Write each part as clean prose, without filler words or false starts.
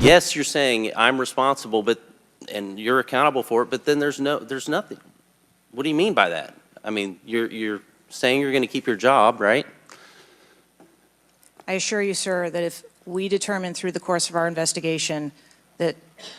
Yes, you're saying I'm responsible, and you're accountable for it, but then there's nothing. What do you mean by that? I mean, you're saying you're going to keep your job, right? I assure you, sir, that if we determine through the course of our investigation that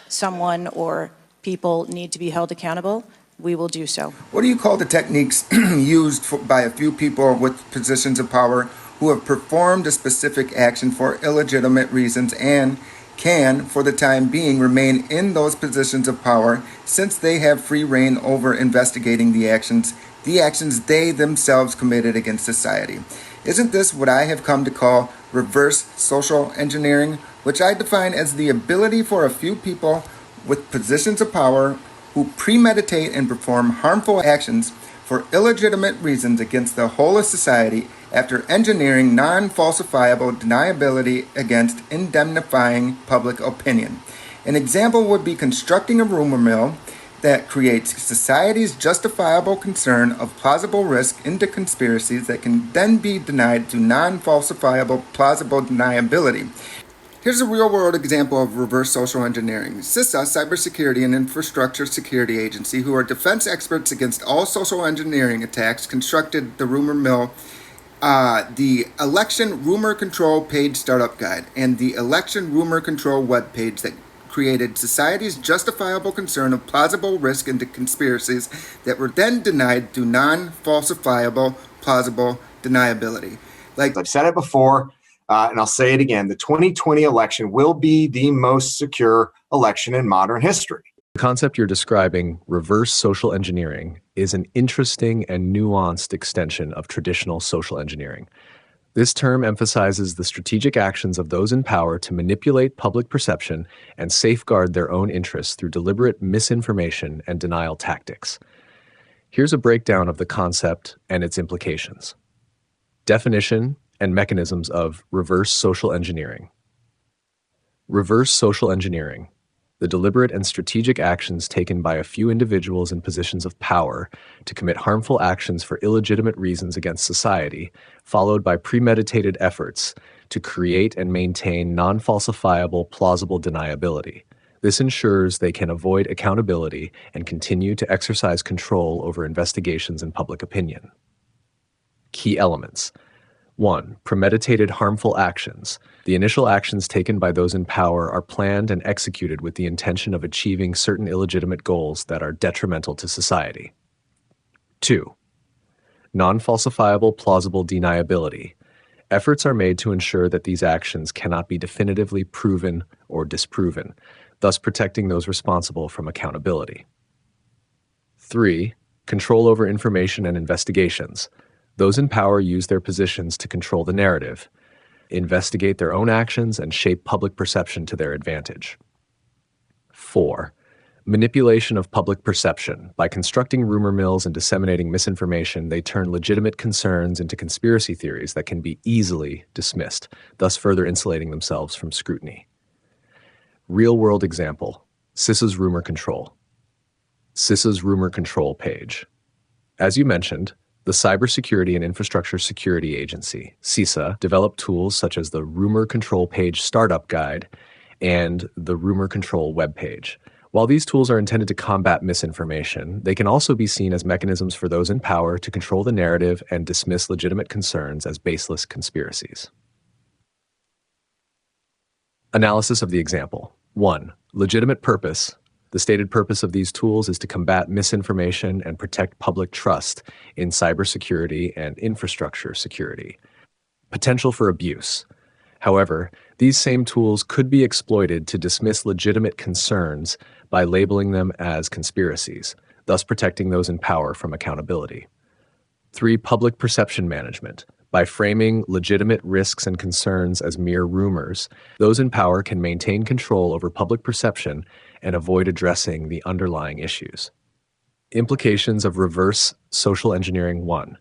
someone or people need to be held accountable, we will do so. What do you call the techniques used by a few people with positions of power who have performed a specific action for illegitimate reasons and can, for the time being, remain in those positions of power since they have free reign over investigating the actions they themselves committed against society? Isn't this what I have come to call reverse social engineering, which I define as the ability for a few people with positions of power who premeditate and perform harmful actions for illegitimate reasons against the whole of society after engineering non-falsifiable deniability against indemnifying public opinion? An example would be constructing a rumor mill that creates society's justifiable concern of plausible risk into conspiracies that can then be denied through non-falsifiable plausible deniability. Here's a real-world example of reverse social engineering. CISA, Cybersecurity and Infrastructure Security Agency, who are defense experts against all social engineering attacks, constructed the rumor mill, the Election Rumor Control Page Startup Guide, and the Election Rumor Control web page that created society's justifiable concern of plausible risk into conspiracies that were then denied through non-falsifiable plausible deniability. Like I've said it before, and I'll say it again, the 2020 election will be the most secure election in modern history. The concept you're describing, reverse social engineering, is an interesting and nuanced extension of traditional social engineering. This term emphasizes the strategic actions of those in power to manipulate public perception and safeguard their own interests through deliberate misinformation and denial tactics. Here's a breakdown of the concept and its implications. Definition and mechanisms of reverse social engineering. Reverse social engineering: the deliberate and strategic actions taken by a few individuals in positions of power to commit harmful actions for illegitimate reasons against society, followed by premeditated efforts to create and maintain non-falsifiable plausible deniability. This ensures they can avoid accountability and continue to exercise control over investigations and public opinion. Key elements. 1. Premeditated harmful actions. The initial actions taken by those in power are planned and executed with the intention of achieving certain illegitimate goals that are detrimental to society. 2. Non-falsifiable plausible deniability. Efforts are made to ensure that these actions cannot be definitively proven or disproven, thus protecting those responsible from accountability. 3. Control over information and investigations. Those in power use their positions to control the narrative, investigate their own actions, and shape public perception to their advantage. 4. Manipulation of public perception. By constructing rumor mills and disseminating misinformation, they turn legitimate concerns into conspiracy theories that can be easily dismissed, thus further insulating themselves from scrutiny. Real-world example: CISA's rumor control. CISA's rumor control page. As you mentioned, the Cybersecurity and Infrastructure Security Agency, CISA, developed tools such as the Rumor Control Page Startup Guide and the Rumor Control webpage. While these tools are intended to combat misinformation, they can also be seen as mechanisms for those in power to control the narrative and dismiss legitimate concerns as baseless conspiracies. Analysis of the example. 1. Legitimate purpose. The stated purpose of these tools is to combat misinformation and protect public trust in cybersecurity and infrastructure security. Potential for abuse. However, these same tools could be exploited to dismiss legitimate concerns by labeling them as conspiracies, thus protecting those in power from accountability. 3. Public perception management. By framing legitimate risks and concerns as mere rumors, those in power can maintain control over public perception and avoid addressing the underlying issues. Implications of reverse social engineering. 1.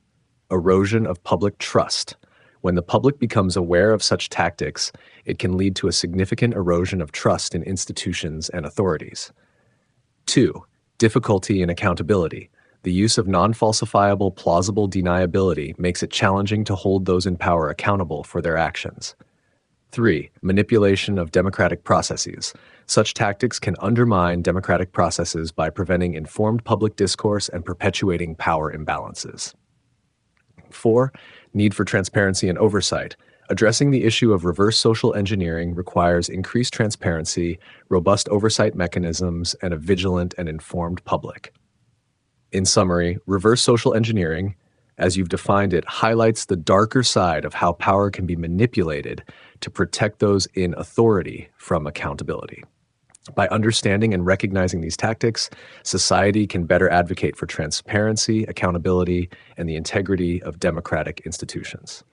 Erosion of public trust. When the public becomes aware of such tactics, it can lead to a significant erosion of trust in institutions and authorities. 2. Difficulty in accountability. The use of non-falsifiable plausible deniability makes it challenging to hold those in power accountable for their actions. 3. Manipulation of democratic processes. Such tactics can undermine democratic processes by preventing informed public discourse and perpetuating power imbalances. 4. Need for transparency and oversight. Addressing the issue of reverse social engineering requires increased transparency, robust oversight mechanisms, and a vigilant and informed public. In summary, reverse social engineering, as you've defined it, highlights the darker side of how power can be manipulated to protect those in authority from accountability. By understanding and recognizing these tactics, society can better advocate for transparency, accountability, and the integrity of democratic institutions.